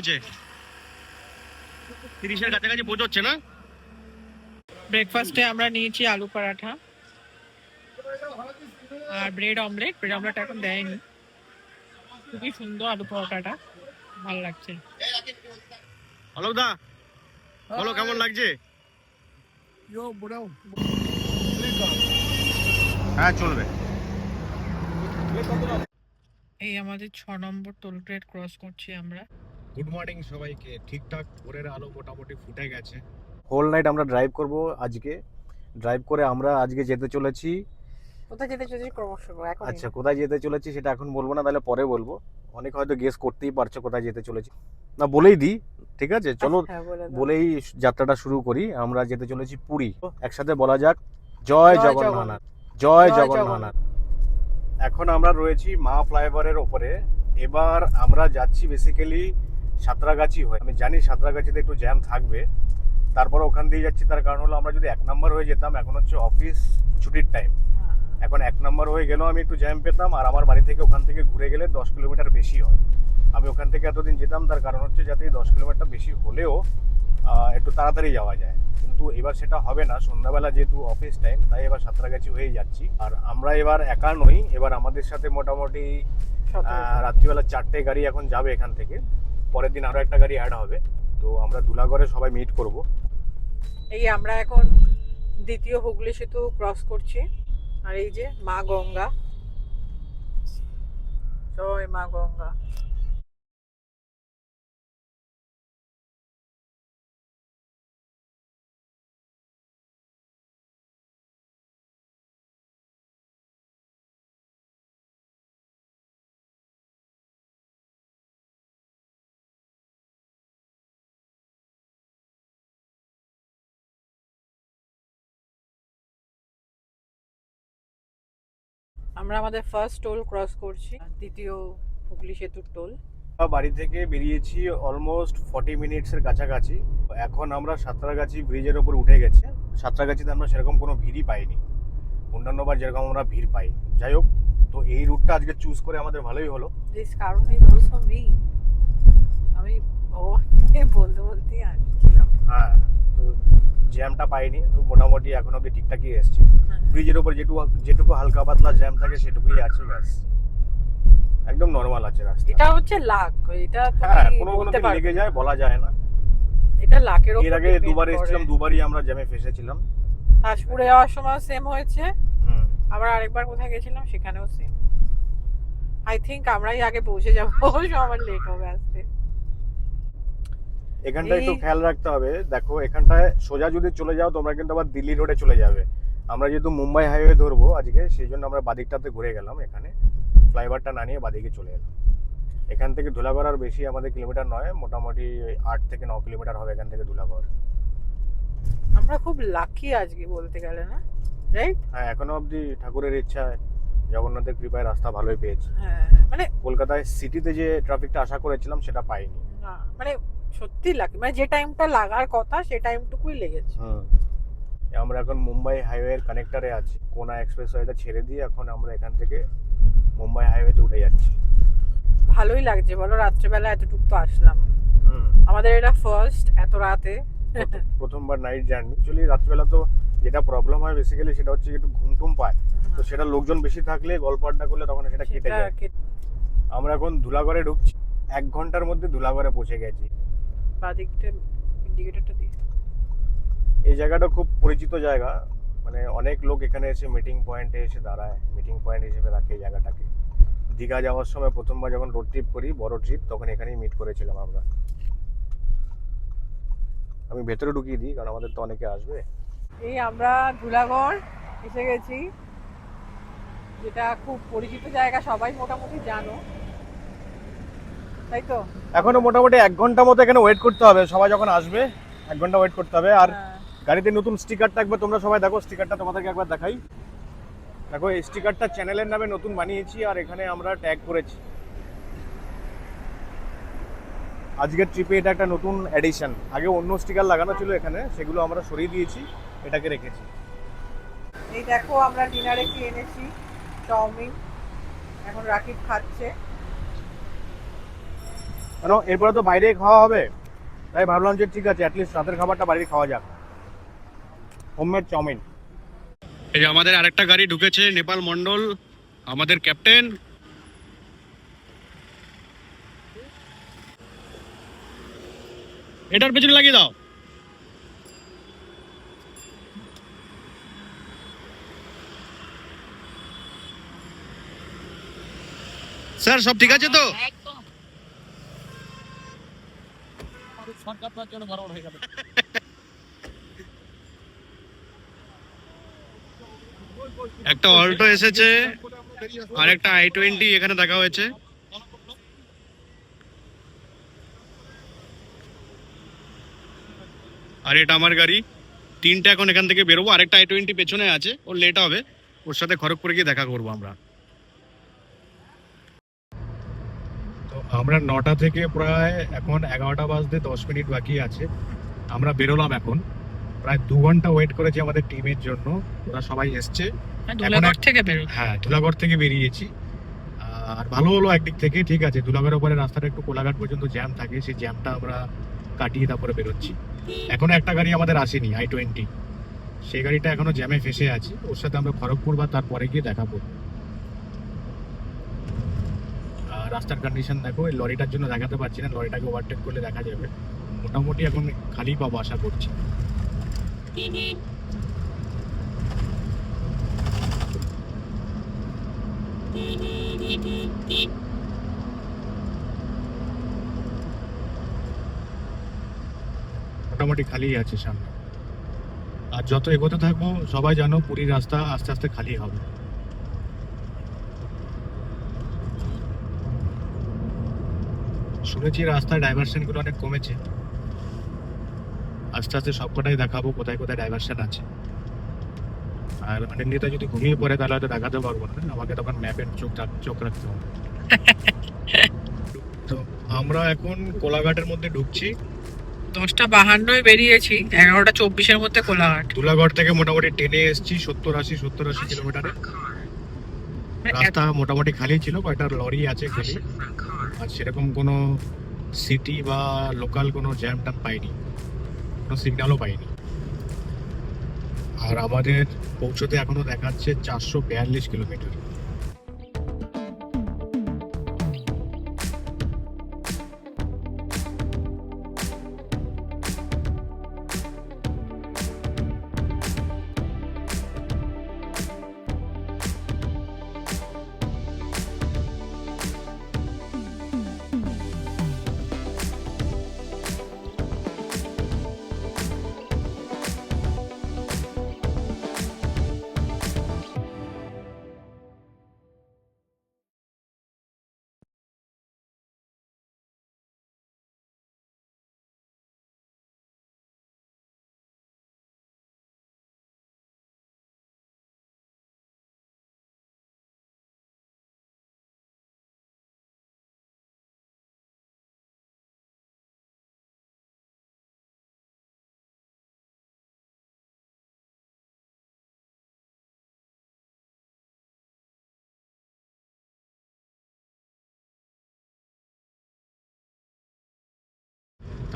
হয়েছে? 30-এর কাছাকাছি পৌঁছচ্ছে না? ব্রেকফাস্টে আমরা নিয়েছি আলু পরাঠা আর ব্রেড অমলেট। ব্রেড অমলেট এখন দেয়নি। খুবই সুন্দর আলু পরোটাটা, ভালো লাগছে। অলোক দা বলো কেমন লাগছে? হ্যাঁ চলবে। এই আমাদের 6 নম্বর টোল গেট ক্রস করছি আমরা। গুড মর্নিং সবাইকে। ঠিকঠাক ভোরের আলো মোটামুটি ফুটে গেছে। হোল নাইট আমরা ড্রাইভ করব আজকে। ড্রাইভ করে আমরা আজকে যেতে চলেছি। কোথায় যেতে চলেছি ক্রমশ এখন? আচ্ছা কোথায় যেতে চলেছি সেটা এখন বলবো না, তাহলে পরে বলবো। অনেক হয়তো গেস করতেই পারছো কোথায় যেতে চলেছি। না বলেই দিই, ঠিক আছে চলো বলেই যাত্রাটা শুরু করি। আমরা যেতে চলেছি পুরী। একসাথে বলা যাক জয় জগন্নাথ, জয় জগন্নাথ। এখন আমরা রয়েছি মা ফ্লাইওভারের ওপরে। এবার আমরা যাচ্ছি বেসিক্যালি সাঁতরাগাছি হয়ে। আমি জানি সাঁতরাগাছিতে একটু জ্যাম থাকবে, তারপরে ওখান দিয়ে যাচ্ছি। তার কারণ হলো আমরা যদি 1 নম্বর হয়ে যেতাম, এখন হচ্ছে অফিস ছুটির টাইম, এখন 1 নম্বর হয়ে গেলেও আমি একটু জ্যাম পেতাম। আর আমার বাড়ি থেকে ওখান থেকে ঘুরে গেলে 10 কিলোমিটার বেশি হয়। আমি ওখান থেকে এতদিন যেতাম, তার কারণ হচ্ছে যাতে 10 কিলোমিটার বেশি হলেও একটু তাড়াতাড়ি যাওয়া যায়। কিন্তু এবার সেটা হবে না, সন্ধ্যাবেলা যেহেতু অফিস টাইম, তাই এবার সাঁতরাগাছি হয়ে যাচ্ছি। আর আমরা এবার একা নই, এবার আমাদের সাথে মোটামুটি রাত্রিবেলা 4টে গাড়ি এখন যাবে এখান থেকে। পরের দিন আরো একটা গাড়ি অ্যাড হবে। তো আমরা দুলাগড়ে সবাই মিট করব। এই আমরা এখন দ্বিতীয় হুগলি সেতু ক্রস করছি। আর এই যে মা গঙ্গা, জয় মা গঙ্গা। আমরা আমাদের ফার্স্ট টোল ক্রস করছি, দ্বিতীয় হুগলি সেতুর টোল। বাড়ি থেকে বেরিয়েছি অলমোস্ট 40 মিনিটসের কাছাকাছি। এখন আমরা সাঁতরাগাছি ব্রিজের ওপর উঠে গেছি। সাঁতরাগাছিতে আমরা সেরকম কোনো ভিড়ই পাইনি, অন্যান্যবার যেরকম আমরা ভিড় পাই। যাই হোক, তো এই রুটটা আজকে চুজ করে আমাদের ভালোই হলো। দিস কারণ ইজ অলসো মি। আমি বলতে বলতেই আসছিলাম। হ্যাঁ, তো জ্যামটা পাইনি, তো মোটামুটি এখন অব্দি ঠিকঠাকই এসেছি। ব্রিজের ওপর যেটুকু হালকা পাতলা জ্যাম থাকে সেটুকুই আছে, ব্যাস একদম নরমাল আছে রাস্তা। এটা হচ্ছে লাক, এটা কোনো লেগে যায় বলা যায় না। এটা লাকের উপর। এর আগে দুবার এসেছিলাম, দুবারই আমরা জ্যামে ফেসেছিলাম। তাজপুরে যাওয়ার সময় সেম হয়েছে, আবার আরেকবার কোথায় গেছিলাম সেখানেও সেম। আই থিংক আমরাই আগে পৌঁছে যাবো, আমার লেট হবে আসতে। এখানটা একটু খেয়াল রাখতে হবে। দেখো এখানটায় সোজা যদি চলে যাও তোমরা কিন্তু আবার দিল্লি রোডে চলে যাবে। আমরা যেহেতু মুম্বাই হাইওয়ে ধরবো আজকে, সেই জন্য আমরা বাদিকটাতে ঘুরে গেলাম। এখানে ফ্লাইওভারটা না নিয়ে বাদিকে চলে এলাম। এখান থেকে ধুলাগড় আর বেশি আমাদের কিলোমিটার নয়, মোটামুটি 8 থেকে 9 কিলোমিটার হবে এখান থেকে ধুলাগড়। আমরা খুব লাকি আজকে বলতে গেলে, না রাইট? হ্যাঁ, এখনো অবধি ঠাকুরের ইচ্ছায়, জগন্নাথের কৃপায় রাস্তা ভালোই পেয়েছি। হ্যাঁ, মানে কলকাতায় সিটিতে যে ট্রাফিকটা আশা করেছিলাম সেটা পাইনি। না মানে সত্যি লাকি, মানে যে টাইমটা লাগার কথা সেই টাইমটুকুই লেগেছে। আমরা এখন মুম্বাই হাইওয়ের কানেক্টরে আছি। কোনা এক্সপ্রেসওয়েটা ছেড়ে দিয়ে এখন আমরা এখান থেকে মুম্বাই হাইওয়েতে উঠে যাচ্ছি। ভালোই লাগছে বলো, রাত্রেবেলা এতটুকু তো আসলাম। আমাদের এটা ফার্স্ট এত রাতে, প্রথমবার নাইট জার্নি। অ্যাকচুয়ালি রাত্রেবেলা তো যেটা প্রবলেম হয় বেসিক্যালি সেটা হচ্ছে একটু ঘুম টুম পায়, তো সেটা লোকজন বেশি থাকলে গল্প আড্ডা করলে তখন সেটা কেটে যায়। আমরা এখন ধুলাগড়ে ঢুকছি, 1 ঘন্টার মধ্যে ধুলাগড়ে পৌঁছে গেছি। বাদিকটা ইন্ডিকেটরটা দিই। এই জায়গাটা খুব পরিচিত জায়গা, মানে অনেক লোক এখানে এসে মিটিং পয়েন্টে এসে দাঁড়ায়, মিটিং পয়েন্ট হিসেবে রাখে এই জায়গাটাকে। দীঘা যাওয়ার সময় প্রথমবার যখন রোড ট্রিপ করি, বড় ট্রিপ, তখন এখানেই মিট করেছিলাম আমরা। আমি ভেতরে ঢুকিয়ে দিই কারণ আমাদের তো অনেকে আসবে। এই আমরা ধুলাগড় এসে গেছি, যেটা খুব পরিচিত জায়গা, সবাই মোটামুটি জানো, তাই তো? এখনো মোটামুটি 1 ঘন্টা মতো এখানে ওয়েট করতে হবে, সবাই যখন আসবে 1 ঘন্টা ওয়েট করতে হবে। আর গাড়িতে নতুন স্টিকার থাকবে, তোমরা সবাই দেখো স্টিকারটা তোমাদেরকে একবার দেখাই। দেখো এই স্টিকারটা চ্যানেলের নামে নতুন বানিয়েছি, আর এখানে আমরা ট্যাগ করেছি। আজকের ট্রিপে এটা একটা নতুন এডিশন। আগে অন্য স্টিকার লাগানো ছিল এখানে, সেগুলো আমরা সরিয়ে দিয়েছি, এটাকে রেখেছি। এই দেখো আমরা ডিনারে কি এনেছি, চাউমিন, এখন রাকিব খাচ্ছে। কেন এরপরে তো বাইরে খাওয়া হবে, তাই ভাবলাম যে ঠিক আছে অ্যাটলিস্ট রাতের খাবারটা বাইরে খাওয়া যাক, হোমমেড চাউমিন। এই যে আমাদের আরেকটা গাড়ি ঢুকেছে, নেপাল মন্ডল আমাদের ক্যাপ্টেন। এটার পেছনে লাগিয়ে দাও। স্যার সব ঠিক আছে তো? একটা অল্টো এসেছে আর একটা i20 এখানে দেখা হয়েছে। আর এটা আমার গাড়ি, তিনটা এখন এখান থেকে বেরোবো। আরেকটা i20 পেছনে আছে, ওর লেট হবে, ওর সাথে খড়গপুরে গিয়ে দেখা করবো আমরা। তো আমরা 9টা থেকে প্রায় এখন 11টা বাজতে 10 মিনিট বাকি আছে। আমরা বেরোলাম এখন, প্রায় 2 ঘন্টা ওয়েট করেছি আমাদের টিমের জন্য, ওরা সবাই এসছে। হ্যাঁ, ধুলাগড় থেকে বেরিয়েছি। আর ভালো হলো একদিক থেকে, ঠিক আছে ধুলাগড়ের উপরে রাস্তাটা একটু কোলাঘাট পর্যন্ত জ্যাম থাকে, সেই জ্যামটা আমরা কাটিয়ে তারপরে বেরোচ্ছি। এখনো একটা গাড়ি আমাদের আসেনি, i20, সেই গাড়িটা এখনো জ্যামে ফেসে আছে, ওর সাথে আমরা খড়গপুর বা তারপরে গিয়ে দেখা করবো। রাস্তার কন্ডিশন দেখো, এই লরিটার জন্য দেখাতে পারছি না, লরিটাকে ওভারটেক করলে দেখা যাবে। মোটামুটি এখন খালি পাবো আশা করছি। মোটামুটি খালি আছে সামনে। আর যত এগোতে থাকবো সবাই জানো পুরীর রাস্তা আস্তে আস্তে খালি হবে। শুনেছি রাস্তায় ডাইভারশন গুলো অনেক কমেছে, আস্তে আস্তে সবকটাই দেখাবো কোথায় কোথায় ডাইভারশন আছে। আর অনিন্দিতা যদি ঘুমিয়ে পড়ে তাহলে হয়তো দেখাতে পারবো না, আমাকে তখন ম্যাপের চোখ রাখতে হবে। তো আমরা এখন কোলাঘাটের মধ্যে ঢুকছি। 10:52 বেরিয়েছি, 11:24 মধ্যে কোলাঘাট। ধুলাগড় থেকে মোটামুটি ট্রেনে এসেছি 70-80 কিলোমিটারে। রাস্তা মোটামুটি খালি ছিল, কয়েকটা লরি আছে খালি, আর সেরকম কোনো সিটি বা লোকাল কোনো জ্যাম ট্যাম পাইনি, কোনো সিগন্যালও পাইনি। আর আমাদের পৌঁছতে এখনো দেখাচ্ছে 442 কিলোমিটার।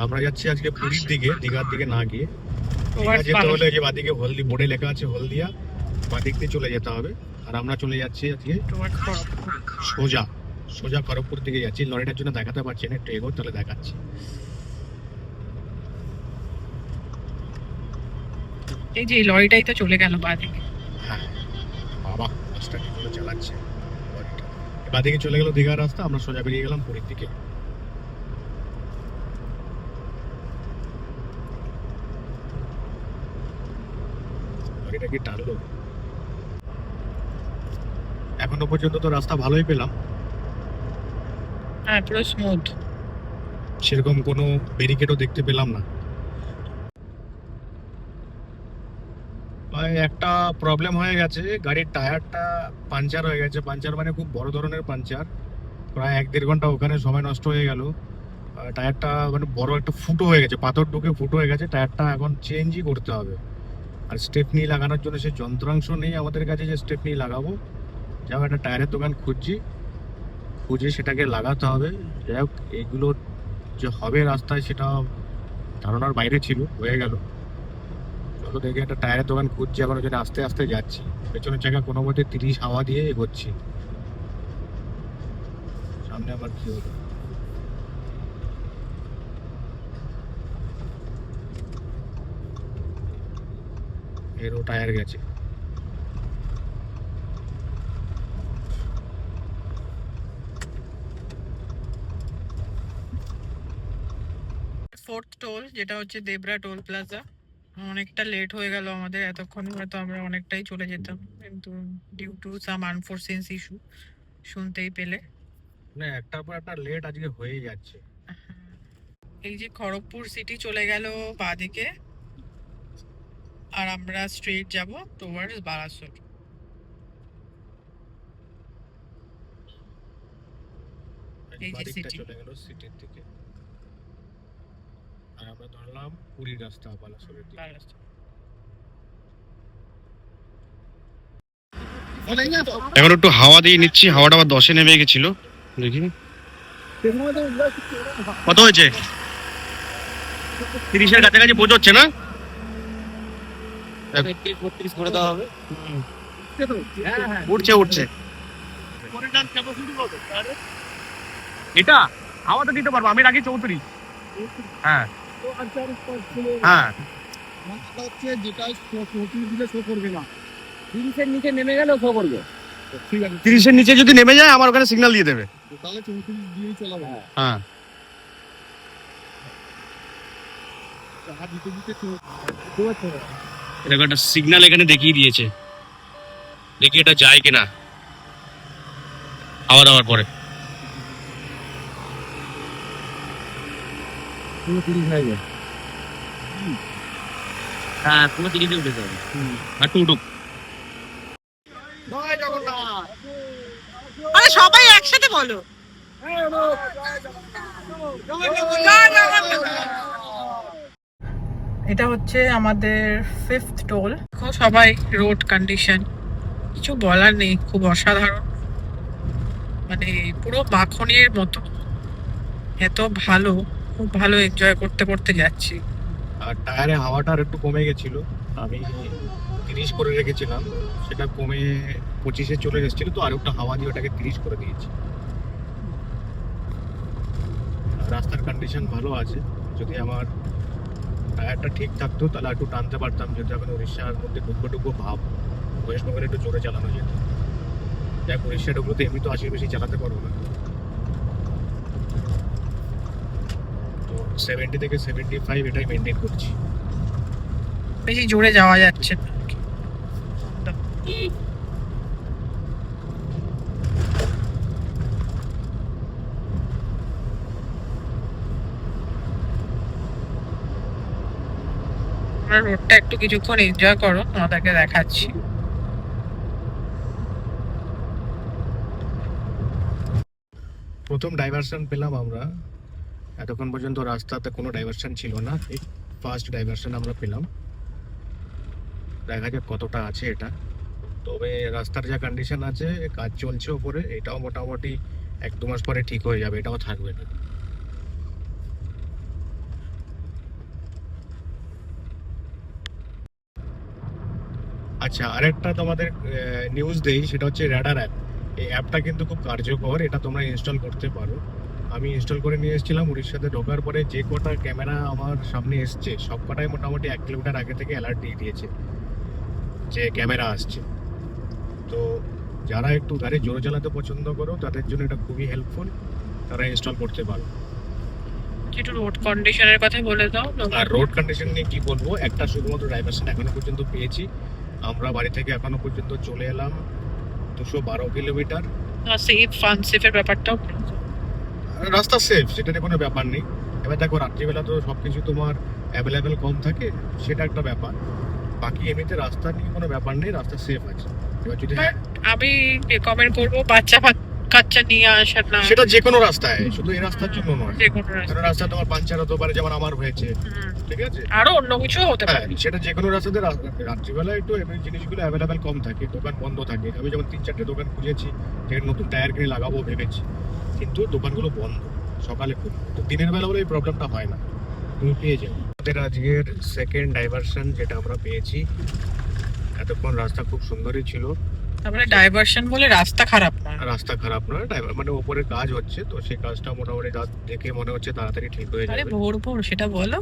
আমরা যাচ্ছি আজকে পুরীর দিকে, দীঘার দিকে না গিয়ে। দীঘা যেতে হলে যে বাদিকে হলদি বোর্ডে লেখা আছে হলদিয়া, বাদিক দিয়ে চলে যেতে হবে। আর আমরা চলে যাচ্ছি আজকে সোজা সোজা খড়গপুর দিকে যাচ্ছি। লরিটার জন্য দেখাতে পারছি না, একটু এগো তাহলে দেখাচ্ছি। এই যে লরিটাই তো চলে গেল বাদিকে। হ্যাঁ বাবা, রাস্তা কি করে চালাচ্ছে লরিটা। বাদিকে চলে গেল দীঘার রাস্তা, আমরা সোজা বেরিয়ে গেলাম পুরীর দিকে। লরিটা কি টানলো? এখনো পর্যন্ত তো রাস্তা ভালোই পেলাম, হ্যাঁ পুরো স্মুথ, সেরকম কোনো ব্যারিকেডও দেখতে পেলাম না। একটা প্রবলেম হয়ে গেছে, গাড়ির টায়ারটা পাঞ্চার হয়ে গেছে। পাঞ্চার মানে খুব বড় ধরনের পাঞ্চার, প্রায় 1-1.5 ঘন্টা ওখানে সময় নষ্ট হয়ে গেল। টায়ারটা মানে বড় একটা ফুটো হয়ে গেছে, পাথর ঢুকে ফুটো হয়ে গেছে। টায়ারটা এখন চেঞ্জই করতে হবে। আর স্টেপনি লাগানোর জন্য সে যন্ত্রাংশ নেই আমাদের কাছে যে স্টেপনি লাগাবো। যাই হোক, একটা টায়ারের দোকান খুঁজে সেটাকে লাগাতে হবে। যাই হোক, এইগুলো যে হবে রাস্তায় সেটা ধারণার বাইরে ছিল, হয়ে গেল। চলো দেখে একটা টায়ারের দোকান খুঁজছি, এখন ওখানে আস্তে আস্তে যাচ্ছি। পেছনের জায়গা কোনো মতে 30 হাওয়া দিয়ে এগোচ্ছি। সামনে আবার কি হলো? এরও টায়ার গেছে। ফোর্থ টোল, যেটা হচ্ছে দেবরা টোল প্লাজা। অনেকটা লেট হয়ে গেল আমাদের, এতক্ষণ হয়তো আমরা অনেকটাই চলে যেতাম, কিন্তু ডিউ টু সাম আনফোরসিনস ইস্যু শুনতেই পেলে। না, একটার পর একটা লেট আজকে হয়ে যাচ্ছে। এই যে খড়গপুর সিটি চলে গেল বাঁদিকে, আর আমরা স্ট্রেট যাব টুয়ার্ডস বারাসত। এই যে বাদিকটা সিটি। চলে গেল সিটির দিকে, আর আমরা ধরলাম পুরী রাস্তা বালাসোরের দিকে। এখন একটু হাওয়া দিয়ে নিচ্ছি, হাওয়াটা আবার 10-এ নেমে গেছিল। দেখি কত হয়েছে, 30-এর কাছাকাছি পৌঁছচ্ছে না? 32 করে দেওয়া হবে। উঠছে উঠছে। এটা হাওয়া তো দিতে পারবো, আমি রাখি 34। হ্যাঁ হ্যাঁ, হচ্ছে যেটা 34 দিলে শো করবে না, 30-এর নিচে নেমে গেলেও শো করবে। ঠিক আছে, 30-এর নিচে যদি নেমে যায় আমার ওখানে সিগন্যাল দিয়ে দেবে। তাহলে 34 দিয়েই চলাবো। হ্যাঁ, টাকা দিতে দিতে এরকম একটা সিগন্যাল এখানে দেখিয়ে দিয়েছে, দেখি এটা যায় কিনা হাওয়া দেওয়ার পরে। 30 হয়ে যায়। হ্যাঁ, পুরো 30-এ উঠে যাবে। আর টুকটুক। আরে সবাই একসাথে বলো। এটা হচ্ছে আমাদের ফিফথ টোল। সবাই রোড কন্ডিশন কিছু বলার নেই, খুব অসাধারণ, মানে পুরো মাখনের মতো, এত ভালো, খুব ভালো এনজয় করতে করতে যাচ্ছি। আর টায়ারে হাওয়াটা আর একটু কমে গেছিল, আমি 30 করে রেখেছিলাম, সেটা কমে 25-এ চলে এসেছিল, তো আর একটা হাওয়া দিয়ে ওটাকে 30 করে দিয়েছি। আর রাস্তার কন্ডিশন ভালো আছে, যদি আমার টায়ারটা ঠিক থাকতো তাহলে একটু টানতে পারতাম, যেহেতু এখন উড়িষ্যার মধ্যে ডুবো ডুবো ভাব, ওয়েস্ট বেঙ্গলে একটু জোরে চালানো যেত। দেখ উড়িষ্যা ডুবলোতে এমনি তো 80 বেশি চালাতে পারবো না, তো 70 থেকে 75 এটাই মেনটেন করছি। বেশি জোরে যাওয়া যাচ্ছে না। রোডটা একটু কিছুক্ষণ এনজয় করো, তোমাদেরকে দেখাচ্ছি। প্রথম ডাইভারশন পেলাম আমরা, এতক্ষণ পর্যন্ত রাস্তাতে কোনো ডাইভারশন ছিল না, এই ফার্স্ট ডাইভারশন আমরা পেলাম। দেখা যাক কতটা আছে এটা, তবে রাস্তার যা কন্ডিশন আছে, কাজ চলছে ওপরে, এটাও মোটামুটি 1-2 মাস পরে ঠিক হয়ে যাবে, এটাও থাকবে না। আচ্ছা, আরেকটা তোমাদের নিউজ দেই, সেটা হচ্ছে র্যাডার অ্যাপ। এই অ্যাপটা কিন্তু খুব কার্যকর, এটা তোমরা ইনস্টল করতে পারো। আমি ইনস্টল করে নিয়ে এসেছিলাম, উড়িষ্যাতে ঢোকার পরে যে কটা ক্যামেরা আমার সামনে এসছে সব কটাই মোটামুটি 1 কিলোমিটার আগে থেকে অ্যালার্ট দিয়ে দিয়েছে যে ক্যামেরা আসছে। তো যারা একটু গাড়ি জোরে চালাতে পছন্দ করো তাদের জন্য এটা খুবই হেল্পফুল, তারা ইনস্টল করতে পারো। একটু রোড কন্ডিশনের কথা বলে দাও। আর রোড কন্ডিশন নিয়ে কি বলবো, একটা শুধুমাত্র ডাইভারশন এখনো পর্যন্ত পেয়েছি। আমরা বাড়ি থেকে এখনো পর্যন্ত চলে এলাম 212 কিলোমিটার। সেফ আনসেফের ব্যাপারটাও রাস্তা সেফ, সেটা নিয়ে কোনো ব্যাপার নেই। এবার দেখো রাত্রিবেলা তো সবকিছু তোমার অ্যাভেলেবেল কম থাকে, সেটা একটা ব্যাপার। বাকি এমনিতে রাস্তা নিয়ে কোনো ব্যাপার নেই, রাস্তা সেফ আছে। এবার যদি আমি রেকমেন্ড করবো বাচ্চা কাচ্চা নিয়ে আসার না, সেটা যে কোনো রাস্তায়, শুধু এই রাস্তার জন্য নয়, যে কোনো কোনো রাস্তা তোমার পাঞ্চার হতে পারে, যেমন আমার হয়েছে, ঠিক আছে। আরো অন্য কিছু হতে হ্যাঁ, পারে। সেটা যে কোনো রাস্তাতে রাত্রিবেলা একটু এই জিনিসগুলো অ্যাভেলেবেল কম থাকে, দোকান বন্ধ থাকে। আমি যেমন 3-4টে দোকান খুঁজেছি, যেখানে নতুন টায়ার কিনে লাগাবো ভেবেছি, কিন্তু দোকানগুলো বন্ধ, সকালে করি, তো দিনের বেলা বলে এই প্রবলেমটা হয় না, তুমি পেয়ে যাও। আমাদের আজকের সেকেন্ড ডাইভারশন যেটা আমরা পেয়েছি, এতক্ষণ রাস্তা খুব সুন্দরই ছিল। তারপরে ডাইভারশন বলে রাস্তা খারাপ না, রাস্তা খারাপ নয়, ড্রাইভার মানে ওপরে কাজ হচ্ছে, তো সেই কাজটা মোটামুটি দেখে মনে হচ্ছে তাড়াতাড়ি ঠিক হয়ে আরে যাবে। ভোর ভোর সেটা বলো।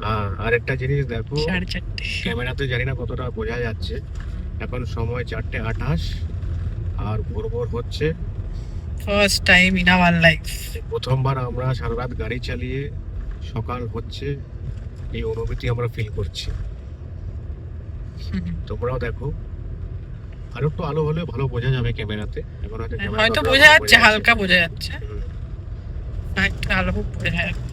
হ্যাঁ, আর একটা জিনিস দেখো, 4:30 ক্যামেরাতে জানি না কতটা বোঝা যাচ্ছে, এখন সময় 4:28 আর ভোর ভোর হচ্ছে। First time in our life. প্রথমবার আমরা সারা রাত গাড়ি চালিয়ে সকাল হচ্ছে এই অনুভূতি আমরা ফিল করছি। তোমরাও দেখো, আর একটু আলো হলে ভালো বোঝা যাবে ক্যামেরাতে, এখন হয়তো হয়তো বোঝা যাচ্ছে, হালকা বোঝা যাচ্ছে, একটু আলো বোঝা যাচ্ছে।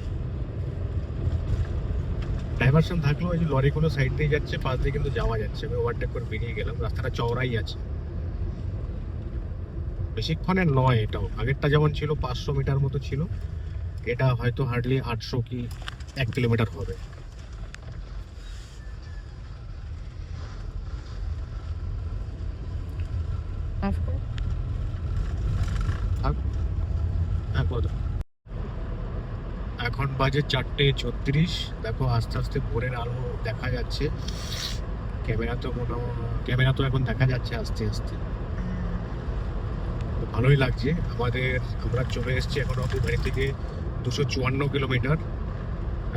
ডাইভারশন থাকলেও এই যে লরিগুলো সাইড দিয়ে যাচ্ছে, পাশ দিয়ে কিন্তু যাওয়া যাচ্ছে। আমি ওভারটেক করে বেরিয়ে গেলাম, রাস্তাটা চওড়াই আছে, বেশিক্ষণের নয়। এটাও আগেরটা যেমন ছিল 500 মিটার মতো ছিল, এটা হয়তো হার্ডলি 800 কি 1 কিলোমিটার হবে। এখন বাজে 4:34। দেখো আস্তে আস্তে ভোরের আলো দেখা যাচ্ছে, ক্যামেরা তো এখন দেখা যাচ্ছে আস্তে আস্তে, ভালোই লাগছে আমাদের। আমরা চলে এসেছি এখন আমাদের বাড়ি থেকে 254 কিলোমিটার।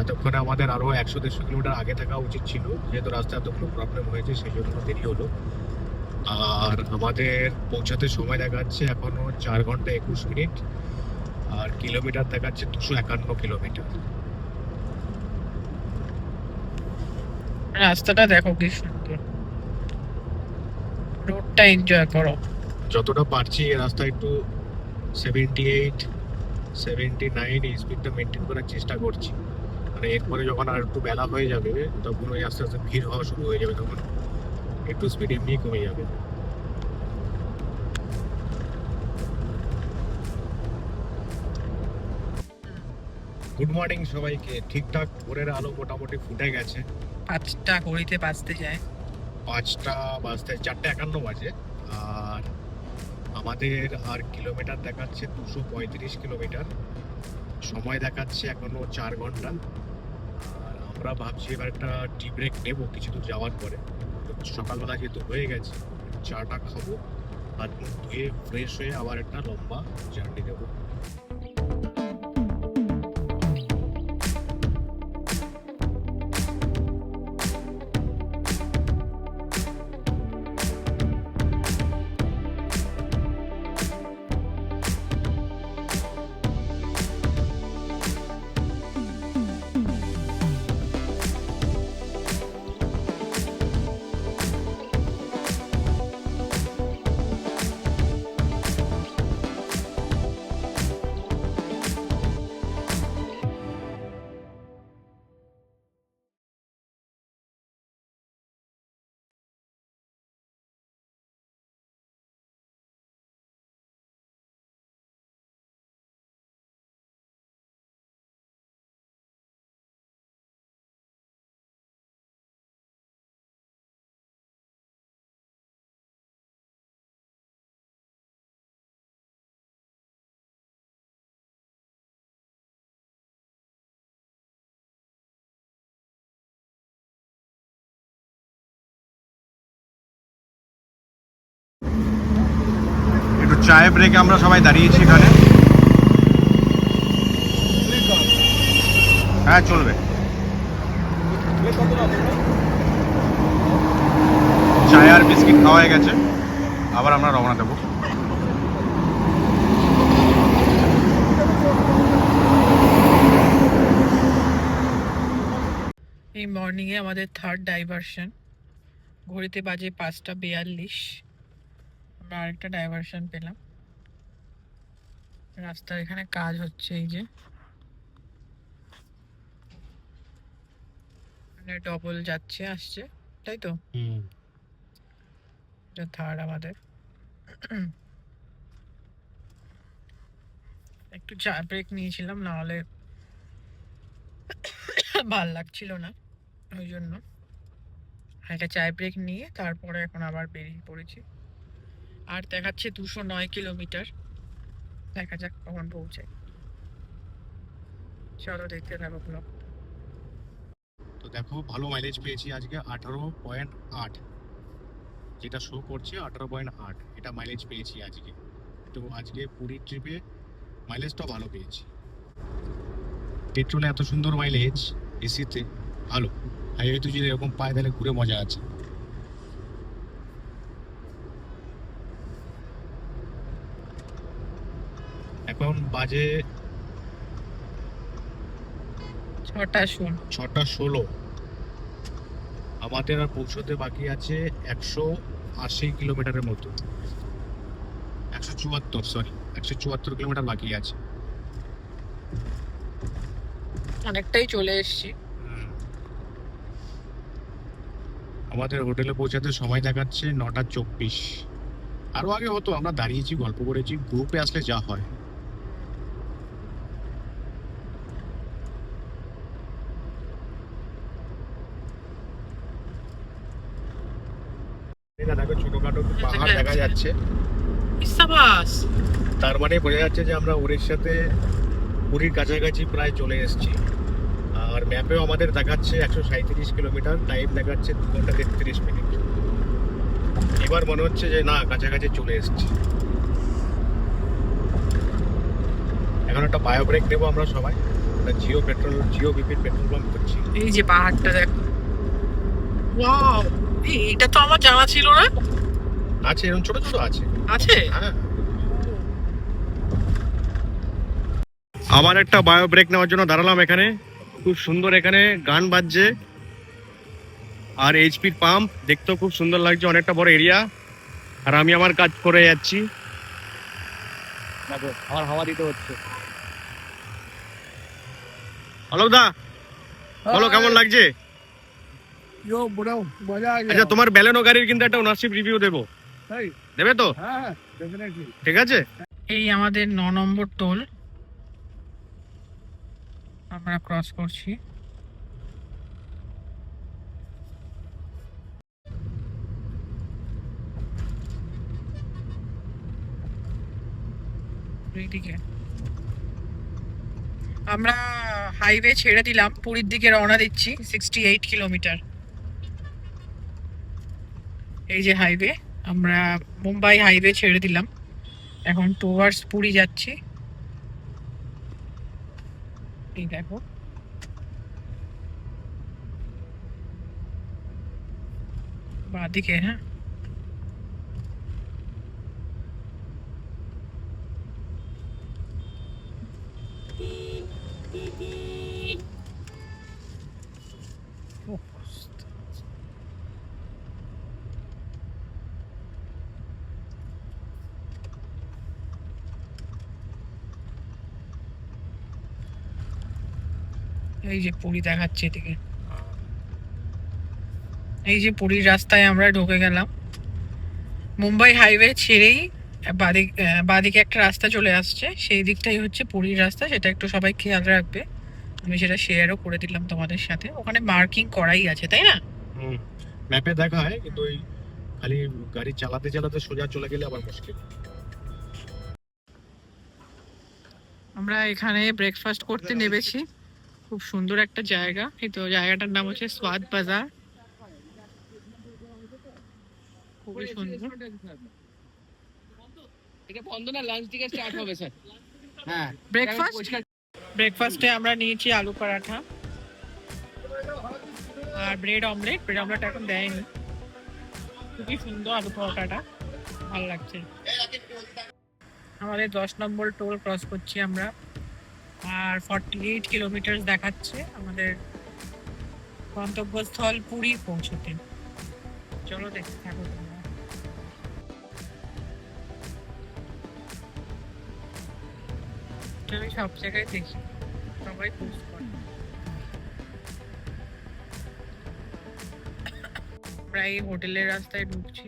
এতক্ষণে আমাদের আরো 100-150 কিলোমিটার আগে থাকা উচিত ছিল, যেহেতু রাস্তায় এতগুলো প্রবলেম হয়েছে সেই জন্য দেরি হলো। আর আমাদের পৌঁছাতে সময় দেখাচ্ছে এখনো 4 ঘন্টা 21 মিনিট, আর কিলোমিটার দেখাচ্ছে 251 কিলোমিটার। রাস্তাটা দেখো কি সুন্দর, রোডটা এনজয় করো। যতটা পারছি এই রাস্তায় একটু 78-79 এই স্পিডটা মেনটেন করার চেষ্টা করছি। মানে এরপরে যখন আর একটু বেলা হয়ে যাবে, তখন ওই আস্তে আস্তে ভিড় হওয়া শুরু হয়ে যাবে, তখন একটু স্পিড এমনি কমে যাবে। গুড মর্নিং সবাইকে। ঠিকঠাক ভোরের আলো মোটামুটি ফুটে গেছে, 5টা ঘড়িতে বাজতে যায়। 5টা বাজতে 4:51 বাজে। আর আমাদের আর কিলোমিটার দেখাচ্ছে 235 কিলোমিটার, সময় দেখাচ্ছে এখনো 4 ঘন্টা। আর আমরা ভাবছি এবার একটা টি ব্রেক নেবো কিছু দূর যাওয়ার পরে। সকালবেলা যেহেতু হয়ে গেছে, চাটা খাবো, হাত মুখ ধুয়ে ফ্রেশ হয়ে আবার একটা লম্বা জার্নি দেবো। একটু চায়ে ব্রেকে আমরা সবাই দাঁড়িয়েছি এখানে। হ্যাঁ চলবে। চায় আর বিস্কিট খাওয়া হয়ে গেছে, আবার আমরা রওনা দেবো। এই মর্নিংয়ে আমাদের থার্ড ডাইভারশন, ঘড়িতে বাজে 5:42। আমরা আরেকটা ডাইভারশন পেলাম। রাস্তার এখানে কাজ হচ্ছে, এই যে ডবল যাচ্ছে আসছে, তাই তো। এটা থার্ড আমাদের। একটু চা ব্রেক নিয়েছিলাম, না হলে ভাল লাগছিল না, ওই জন্য একটা চায় ব্রেক নিয়ে তারপরে এখন আবার বেরিয়ে পড়েছি। আর দেখাচ্ছে 209 কিলোমিটার, দেখা যাক কখন পৌঁছায়। চলো দেখতে থাকো ব্লগ। তো দেখো ভালো মাইলেজ পেয়েছি আজকে 18.8, যেটা শো করছে 18.8, এটা মাইলেজ পেয়েছি আজকে। তো আজকে পুরীর ট্রিপে মাইলেজটাও ভালো পেয়েছি। পেট্রোলে এত সুন্দর মাইলেজ, এসিতে ভালো। হাইওয়েতে যদি এরকম পায় তাহলে ঘুরে মজা আছে। এখন বাজে 6:16। আমাদের আর পৌঁছতে বাকি আছে 180 কিলোমিটারের মতো, 174 কিলোমিটার বাকি আছে। অনেকটাই চলে এসেছি। আমাদের হোটেলে পৌঁছাতে সময় দেখাচ্ছে 9:24। আরো আগে হতো, আমরা দাঁড়িয়েছি, গল্প করেছি, গ্রুপে আসলে যা হয়। দেখো ছোটখাটো পাহাড় দেখা যাচ্ছে, ইসাবাস। তার মানে বোঝা যাচ্ছে যে আমরা উড়িষ্যাতে পুরীর কাছাকাছি প্রায় চলে এসেছি। আর ম্যাপেও আমাদের দেখাচ্ছে 137 কিলোমিটার, টাইম দেখাচ্ছে 2 ঘন্টা 33 মিনিট। এবার মনে হচ্ছে যে না, কাছাকাছি চলে এসেছি। এখন একটা বায়ো ব্রেক নেবো আমরা সবাই, একটা জিও বিপির পেট্রোল পাম্প করছি। এই যে পাহাড়টা দেখো, ওয়াও, এটা তো আমার জানা ছিল না। আছে এরকম ছোট ছোট আছে। হ্যাঁ, আবার একটা বায়ো ব্রেক নেওয়ার জন্য দাঁড়ালাম এখানে। খুব সুন্দর এখানে গান বাজছে, আর এইচপির পাম্প দেখতেও খুব সুন্দর লাগছে, অনেকটা বড় এরিয়া। আর আমি আমার কাজ করে যাচ্ছি, দেখো আমার হাওয়া দিতে হচ্ছে। অলোক দা বলো কেমন লাগছে? আচ্ছা, তোমার ব্যালেনো গাড়ির কিন্তু একটা ওনারশিপ রিভিউ দেবো, দেবে তো? ঠিক আছে। এই আমাদের 9 নম্বর টোল আমরা ক্রস করছি। এইদিকে আমরা হাইওয়ে ছেড়ে দিলাম, পুরীর দিকে রওনা দিচ্ছি। 68 কিলোমিটার এই যে হাইওয়ে। আমরা মুম্বাই হাইওয়ে ছেড়ে দিলাম, এখন টুয়ার্ডস পুরী যাচ্ছি। এই দেখো, বাঁদিকে। হ্যাঁ, এই যে পুরী দেখাচ্ছে এদিকে। এই যে পুরীর রাস্তায় আমরা ঢুকে গেলাম। মুম্বাই হাইওয়ে ছেড়েই বাঁদিকে একটা রাস্তা চলে আসছে, সেই দিকটাই হচ্ছে পুরীর রাস্তা। সেটা একটু সবাই খেয়াল রাখবে। আমি সেটা শেয়ারও করে দিলাম তোমাদের সাথে। ওখানে মার্কিং করাই আছে, তাই না? ম্যাপে দেখা হয়, কিন্তু ওই খালি গাড়ি চালাতে চালাতে সোজা চলে গেলে আবার মুশকিল। আমরা এখানে ব্রেকফাস্ট করতে নেমেছি। খুব সুন্দর একটা জায়গা। এই তো জায়গাটার নাম হচ্ছে স্বাদ বাজার, খুবই সুন্দর। এটা বন্ধ না, লাঞ্চ থেকে স্টার্ট হবে স্যার। হ্যাঁ, ব্রেকফাস্টে আমরা নিয়েছি আলু পরাঠা আর ব্রেড অমলেট। ব্রেড অমলেট এখন দেয়নি। খুবই সুন্দর আলু পরোটাটা, ভালো লাগছে। আমাদের 10 নম্বর টোল ক্রস করছি আমরা, আর 48 কিলোমিটার দেখাচ্ছে আমাদের গন্তব্যস্থল পুরী পৌঁছতে। চলো দেখতে থাকো তোমরা। আমি সব জায়গায় দেখি, সবাই পোস্ট করে। প্রায় হোটেলের রাস্তায় ঢুকছি।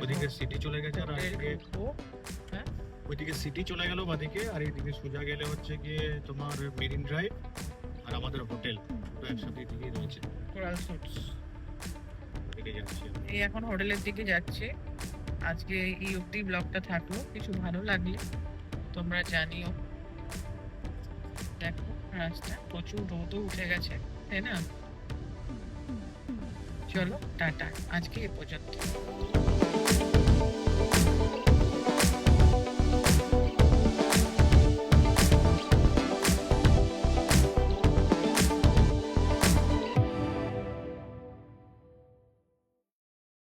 ওদিকে সিটি চলে গেছে, আর এদিকে হ্যাঁ, ওইদিকে সিটি চলে গেল বাদিকে, আর এইদিকে সোজা গেলে হচ্ছে গিয়ে তোমার মেরিন ড্রাইভ আর আমাদের হোটেল, দুটো একসাথে এদিকেই রয়েছে। Coral suits. এদিকে যাচ্ছি। এই এখন হোটেলের দিকে যাচ্ছে। আজকে এই অবধি ব্লগটা থাকলো। কিছু ভালো লাগলে তোমরা জানিও। দেখো রাস্তা, প্রচুর রোদও উঠে গেছে, তাই না? চলো টাটা, আজকে এ পর্যন্ত।